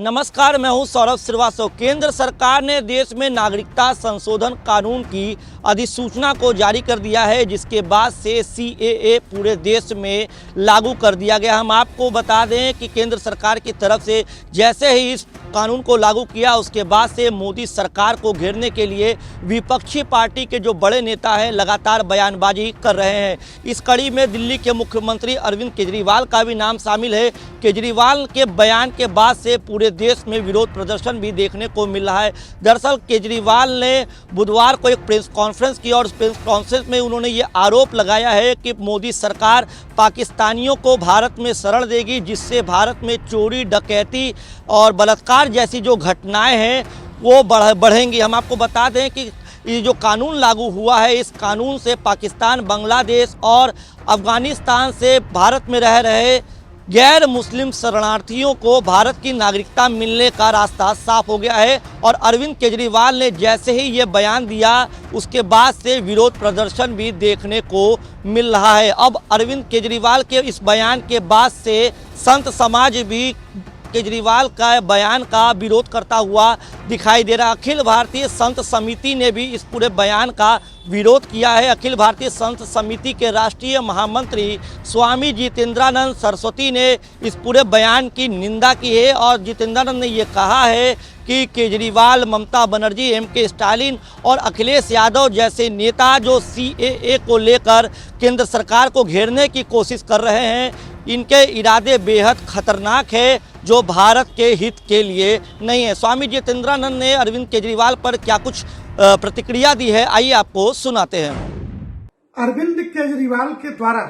नमस्कार, मैं हूं सौरभ श्रीवास्तव। केंद्र सरकार ने देश में नागरिकता संशोधन कानून की अधिसूचना को जारी कर दिया है, जिसके बाद से सीएए पूरे देश में लागू कर दिया गया। हम आपको बता दें कि केंद्र सरकार की तरफ से जैसे ही इस कानून को लागू किया, उसके बाद से मोदी सरकार को घेरने के लिए विपक्षी पार्टी के जो बड़े नेता हैं लगातार बयानबाजी कर रहे हैं। इस कड़ी में दिल्ली के मुख्यमंत्री अरविंद केजरीवाल का भी नाम शामिल है। केजरीवाल के बयान के बाद से पूरे देश में विरोध प्रदर्शन भी देखने को मिल रहा है। दरअसल केजरीवाल ने बुधवार को एक प्रेस कॉन्फ्रेंस की और उस प्रेस कॉन्फ्रेंस में उन्होंने ये आरोप लगाया है कि मोदी सरकार पाकिस्तानियों को भारत में शरण देगी, जिससे भारत में चोरी, डकैती और बलात्कार जैसी जो घटनाएं हैं वो बढ़ेंगी। हम आपको बता दें कि ये जो कानून लागू हुआ है, इस कानून से पाकिस्तान, बांग्लादेश और अफगानिस्तान से भारत में रह रहे गैर मुस्लिम शरणार्थियों को भारत की नागरिकता मिलने का रास्ता साफ हो गया है। और अरविंद केजरीवाल ने जैसे ही ये बयान दिया, उसके बाद से विरोध प्रदर्शन भी देखने को मिल रहा है। अब अरविंद केजरीवाल के इस बयान के बाद से संत समाज भी केजरीवाल का बयान का विरोध करता हुआ दिखाई दे रहा। अखिल भारतीय संत समिति ने भी इस पूरे बयान का विरोध किया है। अखिल भारतीय संत समिति के राष्ट्रीय महामंत्री स्वामी जितेंद्रानंद सरस्वती ने इस पूरे बयान की निंदा की है और जितेंद्रानंद ने ये कहा है कि केजरीवाल, ममता बनर्जी, एमके स्टालिन और अखिलेश यादव जैसे नेता जो सीएए को लेकर केंद्र सरकार को घेरने की कोशिश कर रहे हैं, इनके इरादे बेहद खतरनाक है, जो भारत के हित के लिए नहीं है। स्वामी जितेंद्रानंद ने अरविंद केजरीवाल पर क्या कुछ प्रतिक्रिया दी है, आइए आपको सुनाते हैं। अरविंद केजरीवाल के द्वारा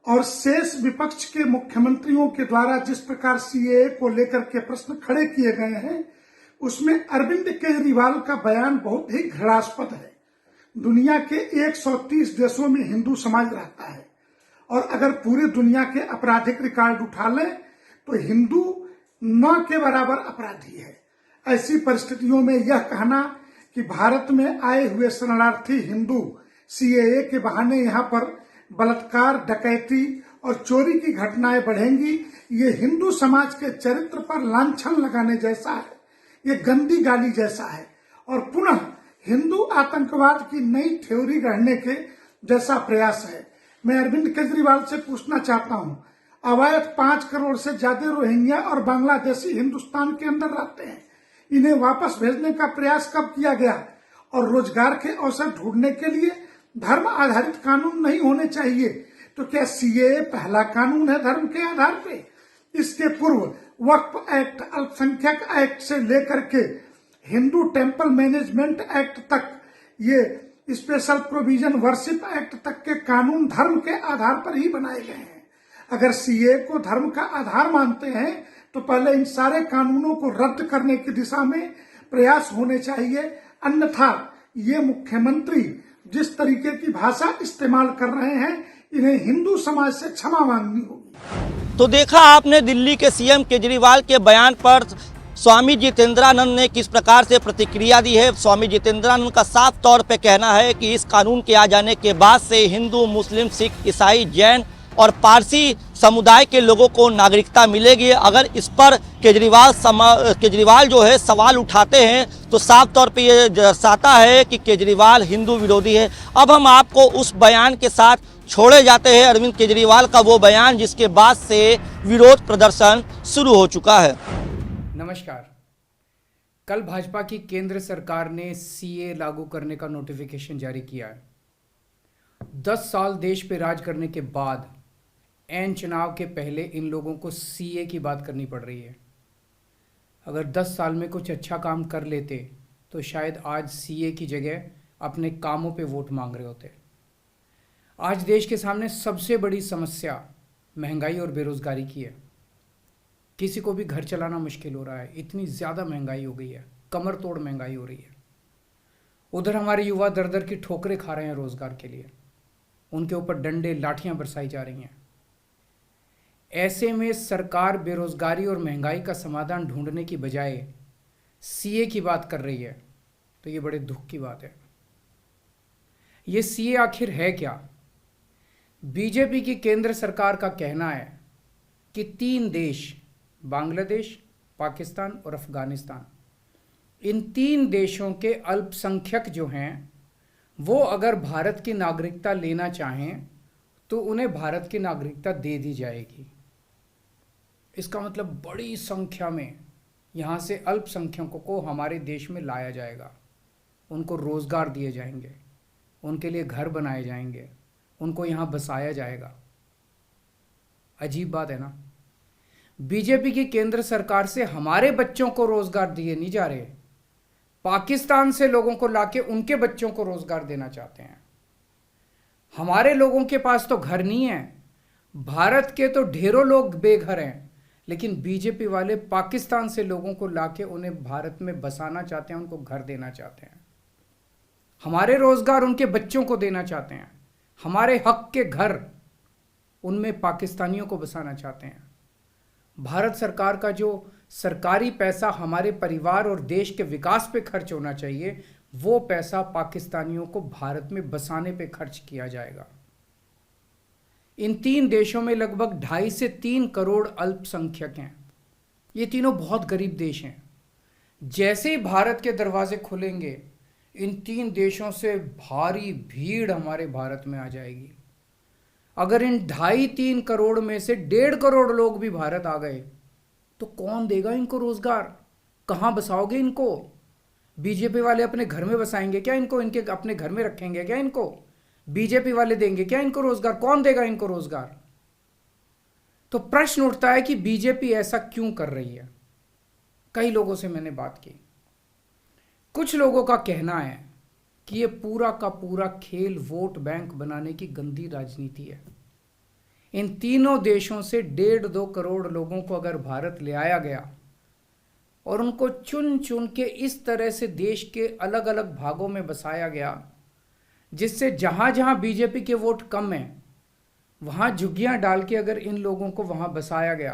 और शेष विपक्ष के मुख्यमंत्रियों के द्वारा जिस प्रकार सीएए को लेकर के प्रश्न खड़े किए गए हैं, उसमें अरविंद केजरीवाल का बयान बहुत ही घृणास्पद है। दुनिया के 130 देशों में हिंदू समाज रहता है और अगर पूरे दुनिया के आपराधिक रिकॉर्ड उठा लें तो हिंदू न के बराबर अपराधी है। ऐसी परिस्थितियों में यह कहना कि भारत में आए हुए शरणार्थी हिंदू सीएए के बहाने यहाँ पर बलात्कार, डकैती और चोरी की घटनाएं बढ़ेंगी, ये हिंदू समाज के चरित्र पर लांछन लगाने जैसा है, ये गंदी गाली जैसा है और पुनः हिंदू आतंकवाद की नई थ्योरी गढ़ने के जैसा प्रयास है। मैं अरविंद केजरीवाल से पूछना चाहता हूं, अवैध 5 करोड़ से ज्यादा रोहिंग्या और बांग्लादेशी हिंदुस्तान के अंदर रहते हैं, इन्हें वापस भेजने का प्रयास कब किया गया? और रोजगार के अवसर ढूंढने के लिए धर्म आधारित कानून नहीं होने चाहिए? तो क्या सीएए पहला कानून है धर्म के आधार पे? इसके पूर्व वक्फ एक्ट, अल्पसंख्यक एक्ट से लेकर के हिंदू टेम्पल मैनेजमेंट एक्ट तक, ये स्पेशल प्रोविजन वर्शिप एक्ट तक के कानून धर्म के आधार पर ही बनाए गए हैं। अगर सीएए को धर्म का आधार मानते हैं तो पहले इन सारे कानूनों को रद्द करने की दिशा में प्रयास होने चाहिए, अन्यथा ये मुख्यमंत्री जिस तरीके की भाषा इस्तेमाल कर रहे हैं, इन्हें हिंदू समाज से क्षमा मांगनी होगी। तो देखा आपने दिल्ली के सीएम केजरीवाल के बयान पर स्वामी जितेंद्रानंद ने किस प्रकार से प्रतिक्रिया दी है। स्वामी जितेंद्रानंद का साफ तौर पे कहना है कि इस कानून के आ जाने के बाद से हिंदू, मुस्लिम, सिख, ईसाई, जैन और पारसी समुदाय के लोगों को नागरिकता मिलेगी। अगर इस पर केजरीवाल जो है सवाल उठाते हैं तो साफ तौर पे ये दर्शाता है कि केजरीवाल हिंदू विरोधी है। अब हम आपको उस बयान के साथ छोड़े जाते हैं, अरविंद केजरीवाल का वो बयान जिसके बाद से विरोध प्रदर्शन शुरू हो चुका है। नमस्कार। कल भाजपा की केंद्र सरकार ने सीए लागू करने का नोटिफिकेशन जारी किया है। 10 साल देश पे राज करने के बाद ऐन चुनाव के पहले इन लोगों को सीए की बात करनी पड़ रही है। अगर 10 साल में कुछ अच्छा काम कर लेते तो शायद आज सीए की जगह अपने कामों पे वोट मांग रहे होते। आज देश के सामने सबसे बड़ी समस्या महंगाई और बेरोजगारी की है। किसी को भी घर चलाना मुश्किल हो रहा है, इतनी ज़्यादा महंगाई हो गई है, कमर तोड़ महंगाई हो रही है। उधर हमारे युवा दर दर की ठोकरें खा रहे हैं रोजगार के लिए, उनके ऊपर डंडे, लाठियां बरसाई जा रही हैं। ऐसे में सरकार बेरोजगारी और महंगाई का समाधान ढूंढने की बजाय सीए की बात कर रही है, तो ये बड़े दुख की बात है। ये सीए आखिर है क्या? बीजेपी की केंद्र सरकार का कहना है कि 3 देश, बांग्लादेश, पाकिस्तान और अफगानिस्तान, इन 3 देशों के अल्पसंख्यक जो हैं वो अगर भारत की नागरिकता लेना चाहें तो उन्हें भारत की नागरिकता दे दी जाएगी। इसका मतलब बड़ी संख्या में यहाँ से अल्पसंख्यकों को हमारे देश में लाया जाएगा, उनको रोज़गार दिए जाएंगे, उनके लिए घर बनाए जाएंगे, उनको यहाँ बसाया जाएगा। अजीब बात है ना। बीजेपी की केंद्र सरकार से हमारे बच्चों को रोज़गार दिए नहीं जा रहे, पाकिस्तान से लोगों को लाके उनके बच्चों को रोज़गार देना चाहते हैं। हमारे लोगों के पास तो घर नहीं है, भारत के तो ढेरों लोग बेघर हैं, लेकिन बीजेपी वाले पाकिस्तान से लोगों को लाके उन्हें भारत में बसाना चाहते हैं, उनको घर देना चाहते हैं। हमारे रोजगार उनके बच्चों को देना चाहते हैं, हमारे हक के घर उनमें पाकिस्तानियों को बसाना चाहते हैं। भारत सरकार का जो सरकारी पैसा हमारे परिवार और देश के विकास पे खर्च होना चाहिए, वो पैसा पाकिस्तानियों को भारत में बसाने पे खर्च किया जाएगा। इन 3 देशों में लगभग 2.5 से 3 करोड़ अल्पसंख्यक हैं। ये तीनों बहुत गरीब देश हैं। जैसे ही भारत के दरवाजे खुलेंगे, इन 3 देशों से भारी भीड़ हमारे भारत में आ जाएगी। अगर इन 2.5-3 करोड़ में से 1.5 करोड़ लोग भी भारत आ गए तो कौन देगा इनको रोजगार? कहाँ बसाओगे इनको? बीजेपी वाले अपने घर में बसाएंगे क्या इनको? इनके अपने घर में रखेंगे क्या इनको? बीजेपी वाले देंगे क्या इनको रोजगार? कौन देगा इनको रोजगार? तो प्रश्न उठता है कि बीजेपी ऐसा क्यों कर रही है। कई लोगों से मैंने बात की, कुछ लोगों का कहना है कि ये पूरा का पूरा खेल वोट बैंक बनाने की गंदी राजनीति है। इन तीनों देशों से 1.5-2 करोड़ लोगों को अगर भारत ले आया गया और उनको चुन चुन के इस तरह से देश के अलग अलग भागों में बसाया गया, जिससे जहां जहां बीजेपी के वोट कम हैं वहां झुग्गियां डाल के अगर इन लोगों को वहां बसाया गया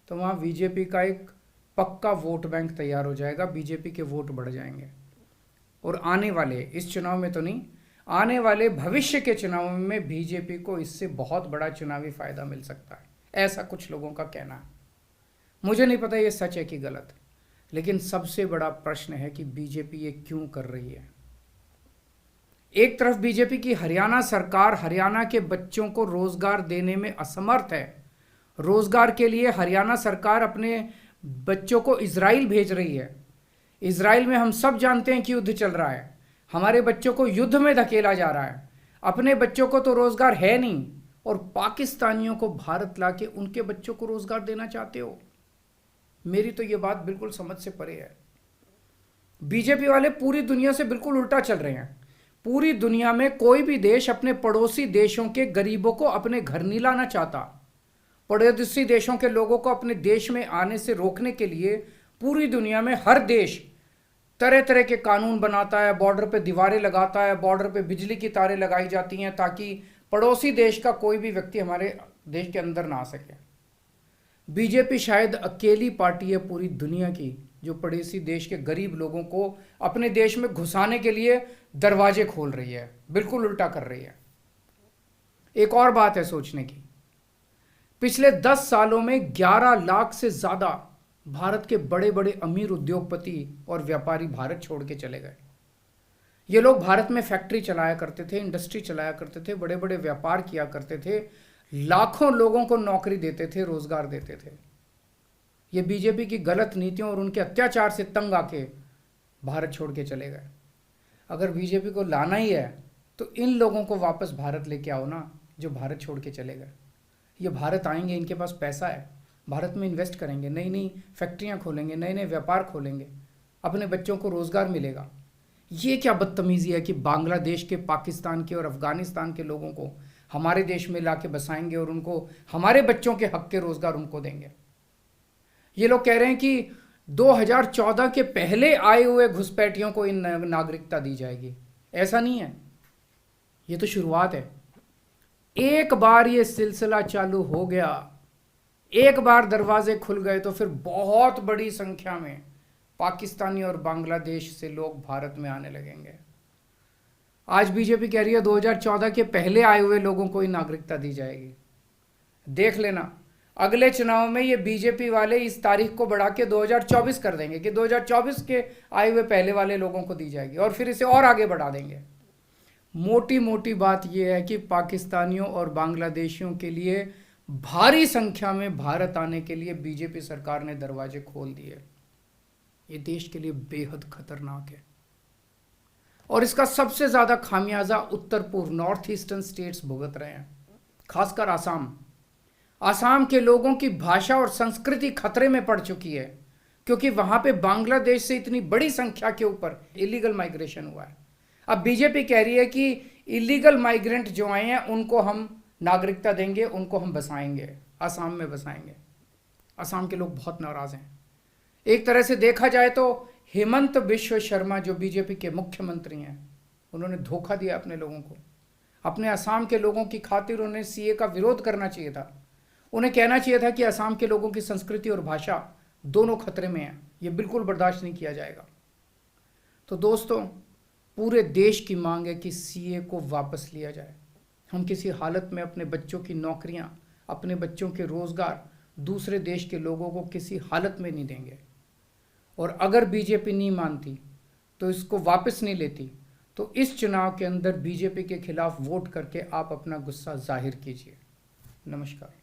तो वहां बीजेपी का एक पक्का वोट बैंक तैयार हो जाएगा, बीजेपी के वोट बढ़ जाएंगे। और आने वाले इस चुनाव में तो नहीं, आने वाले भविष्य के चुनाव में बीजेपी को इससे बहुत बड़ा चुनावी फायदा मिल सकता है, ऐसा कुछ लोगों का कहना है। मुझे नहीं पता ये सच है कि गलत, लेकिन सबसे बड़ा प्रश्न है कि बीजेपी ये क्यों कर रही है। एक तरफ बीजेपी की हरियाणा सरकार हरियाणा के बच्चों को रोजगार देने में असमर्थ है। रोजगार के लिए हरियाणा सरकार अपने बच्चों को इजराइल भेज रही है। इजराइल में हम सब जानते हैं कि युद्ध चल रहा है, हमारे बच्चों को युद्ध में धकेला जा रहा है। अपने बच्चों को तो रोजगार है नहीं और पाकिस्तानियों को भारत लाके उनके बच्चों को रोजगार देना चाहते हो। मेरी तो ये बात बिल्कुल समझ से परे है। बीजेपी वाले पूरी दुनिया से बिल्कुल उल्टा चल रहे हैं। पूरी दुनिया में कोई भी देश अपने पड़ोसी देशों के गरीबों को अपने घर नहीं लाना चाहता। पड़ोसी देशों के लोगों को अपने देश में आने से रोकने के लिए पूरी दुनिया में हर देश तरह तरह के कानून बनाता है, बॉर्डर पे दीवारें लगाता है, बॉर्डर पे बिजली की तारें लगाई जाती हैं ताकि पड़ोसी देश का कोई भी व्यक्ति हमारे देश के अंदर ना आ सके। बीजेपी शायद अकेली पार्टी है पूरी दुनिया की जो पड़ोसी देश के गरीब लोगों को अपने देश में घुसाने के लिए दरवाजे खोल रही है, बिल्कुल उल्टा कर रही है। एक और बात है सोचने की, पिछले 10 सालों में 11 लाख से ज्यादा भारत के बड़े बड़े अमीर उद्योगपति और व्यापारी भारत छोड़ के चले गए। ये लोग भारत में फैक्ट्री चलाया करते थे, इंडस्ट्री चलाया करते थे, बड़े बड़े व्यापार किया करते थे, लाखों लोगों को नौकरी देते थे, रोजगार देते थे। ये बीजेपी की गलत नीतियों और उनके अत्याचार से तंग आके भारत छोड़ के चले गए। अगर बीजेपी को लाना ही है तो इन लोगों को वापस भारत लेके आओ ना, जो भारत छोड़ के चले गए। ये भारत आएंगे, इनके पास पैसा है, भारत में इन्वेस्ट करेंगे, नई नई फैक्ट्रियां खोलेंगे, नए नए व्यापार खोलेंगे, अपने बच्चों को रोजगार मिलेगा। ये क्या बदतमीजी है कि बांग्लादेश के, पाकिस्तान के और अफगानिस्तान के लोगों को हमारे देश में लाके बसाएंगे और उनको हमारे बच्चों के हक के रोजगार उनको देंगे। ये लोग कह रहे हैं कि 2014 के पहले आए हुए घुसपैठियों को इन नागरिकता दी जाएगी। ऐसा नहीं है, ये तो शुरुआत है। एक बार ये सिलसिला चालू हो गया, एक बार दरवाजे खुल गए तो फिर बहुत बड़ी संख्या में पाकिस्तानी और बांग्लादेश से लोग भारत में आने लगेंगे। आज बीजेपी कह रही है 2014 के पहले आए हुए लोगों को ही नागरिकता दी जाएगी। देख लेना, अगले चुनाव में ये बीजेपी वाले इस तारीख को बढ़ा के 2024 कर देंगे कि 2024 के आए हुए पहले वाले लोगों को दी जाएगी और फिर इसे और आगे बढ़ा देंगे। मोटी मोटी बात यह है कि पाकिस्तानियों और बांग्लादेशियों के लिए भारी संख्या में भारत आने के लिए बीजेपी सरकार ने दरवाजे खोल दिए। ये देश के लिए बेहद खतरनाक है और इसका सबसे ज्यादा खामियाजा उत्तर पूर्व नॉर्थ ईस्टर्न स्टेट्स भुगत रहे हैं, खासकर आसाम के लोगों की भाषा और संस्कृति खतरे में पड़ चुकी है क्योंकि वहां पे बांग्लादेश से इतनी बड़ी संख्या के ऊपर इलीगल माइग्रेशन हुआ है। अब बीजेपी कह रही है कि इलीगल माइग्रेंट जो आए हैं उनको हम नागरिकता देंगे, उनको हम बसाएंगे, आसाम में बसाएंगे। आसाम के लोग बहुत नाराज हैं। एक तरह से देखा जाए तो हेमंत बिश्व शर्मा जो बीजेपी के मुख्यमंत्री हैं, उन्होंने धोखा दिया अपने लोगों को। अपने आसाम के लोगों की खातिर उन्हें सीए का विरोध करना चाहिए था। उन्हें कहना चाहिए था कि आसाम के लोगों की संस्कृति और भाषा दोनों खतरे में है, ये बिल्कुल बर्दाश्त नहीं किया जाएगा। तो दोस्तों, पूरे देश की मांग है कि सीए को वापस लिया जाए। हम किसी हालत में अपने बच्चों की नौकरियां, अपने बच्चों के रोजगार दूसरे देश के लोगों को किसी हालत में नहीं देंगे। और अगर बीजेपी नहीं मानती तो इसको वापस नहीं लेती तो इस चुनाव के अंदर बीजेपी के खिलाफ वोट करके आप अपना गुस्सा जाहिर कीजिए। नमस्कार।